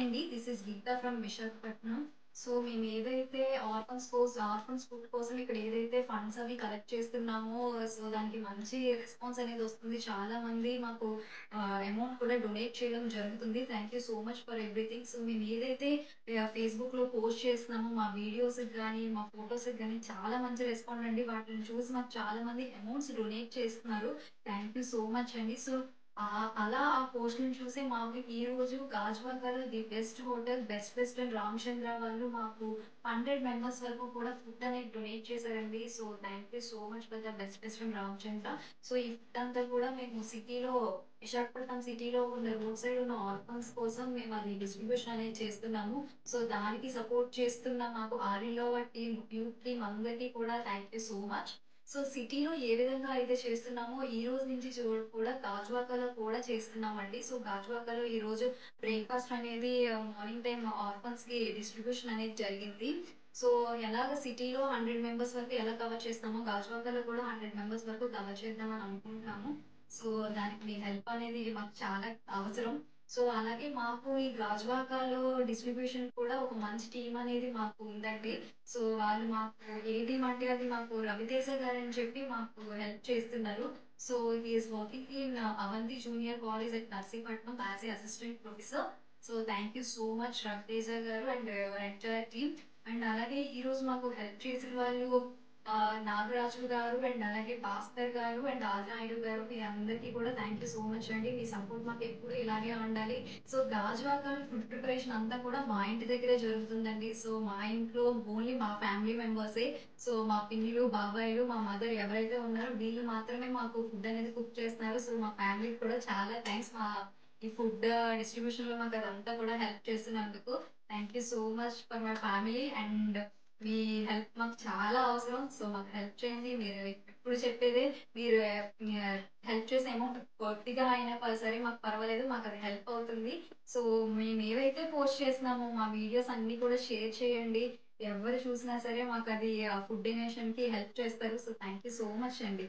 అండి. This is Geetha from Visakhapatnam. So మేమేదైతే orphans food కోసం ఇక్కడ ఏదైతే ఫండ్స్ అవి కలెక్ట్ చేస్తున్నామో, సో దానికి మంచి రెస్పాన్స్ అనేది వస్తుంది. చాలా మంది మాకు అమౌంట్ కూడా డొనేట్ చేయడం జరుగుతుంది. Thank you so much for everything. So మేము ఏదైతే ఫేస్‌బుక్‌లో పోస్ట్ చేస్తున్నామో, మా వీడియోస్‌కి గానీ, మా ఫోటోస్‌కి గానీ చాలా మంచి రెస్పాండ్ అండి. వాటిని చూసి మాకు చాలా మంది అమౌంట్స్ డొనేట్ చేస్తున్నారు. థ్యాంక్ యూ సో మచ్ అండి. సో అలా ఆ పోస్ట్‌ని చూసి మాకు ఈరోజు గాజువాకలో the best hotel, best restaurant Ramachandra వాళ్ళు మాకు 100 మెంబర్స్ వరకు కూడా ఫుడ్ అనేది డొనేట్ చేశారండి. So thank you so much for the best restaurant Ramachandra. So ఈ ఫుడ్ అంతా కూడా మేము సిటీలో విశాఖపట్నం సిటీలో ఉన్న రోడ్ సైడ్ ఉన్న ఆర్ఫన్స్ కోసం మేము అది డిస్ట్రిబ్యూషన్ అనేది చేస్తున్నాము. సో దానికి సపోర్ట్ చేస్తున్న మాకు ఆరిలోవ టీమ్, యూత్ టీమ్ అందరికీ కూడా thank you so much. So సిటీలో ఏ విధంగా అయితే చేస్తున్నామో ఈ రోజు నుంచి కూడా గాజువాకలో కూడా చేస్తున్నామండి. సో గాజువాకలో ఈరోజు బ్రేక్‌ఫాస్ట్ అనేది మార్నింగ్ టైమ్ ఆర్ఫన్స్‌కి డిస్ట్రిబ్యూషన్ అనేది జరిగింది. సో ఎలాగ సిటీలో 100 మెంబర్స్ వరకు ఎలా కవర్ చేస్తామో గాజువాకలో కూడా 100 మెంబర్స్ వరకు కవర్ చేద్దామని అనుకుంటున్నాము. సో దానికి మీ హెల్ప్ అనేది మాకు చాలా అవసరం. సో అలాగే మాకు ఈ గాజువాకలో డిస్ట్రిబ్యూషన్ కూడా ఒక మంచి టీమ్ అనేది మాకు ఉందండి. సో వాళ్ళు మాకు ఏ టీమ్ అంటే అది మాకు రవితేజ గారని చెప్పి మాకు హెల్ప్ చేస్తున్నారు. So he is working in Avanti junior college at Narsipatnam as a assistant professor. So thank you so much Raviteja గారు and your entire team. And అలాగే ఈరోజు మాకు హెల్ప్ చేసిన వాళ్ళు నాగరాజు గారు అండ్ అలాగే భాస్కర్ గారు అండ్ ఆదినాయుడు గారు మీ అందరికీ కూడా థ్యాంక్ యూ సో మచ్ అండి. మీ సపోర్ట్ మాకు ఎప్పుడు ఇలాగే ఉండాలి. సో గాజువాకలో ఫుడ్ ప్రిపరేషన్ అంతా కూడా మా ఇంటి దగ్గరే జరుగుతుందండి. సో మా ఇంట్లో ఓన్లీ మా ఫ్యామిలీ మెంబర్సే. సో మా పిన్నిలు, బాబాయిలు, మా మదర్ ఎవరైతే ఉన్నారో వీళ్ళు మాత్రమే మాకు ఫుడ్ అనేది కుక్ చేస్తున్నారు. సో మా ఫ్యామిలీకి కూడా చాలా థ్యాంక్స్. ఈ ఫుడ్ డిస్ట్రిబ్యూషన్‌లో మాకు అదంతా కూడా హెల్ప్ చేస్తున్నందుకు. Thank you so much for my family and me help మాకు చాలా అవసరం. సో మాకు హెల్ప్ చేయండి. మీరు ఎప్పుడు చెప్పేదే మీరు హెల్ప్ చేసే అమౌంట్ కొద్దిగా అయినా సరే మాకు పర్వాలేదు. మాకది హెల్ప్ అవుతుంది. సో మేమేవైతే పోస్ట్ చేస్తున్నామో మా వీడియోస్ అన్నీ కూడా షేర్ చేయండి. ఎవరు చూసినా సరే మాకది ఫుడ్ డొనేషన్‌కి హెల్ప్ చేస్తారు. So thank you so much అండి.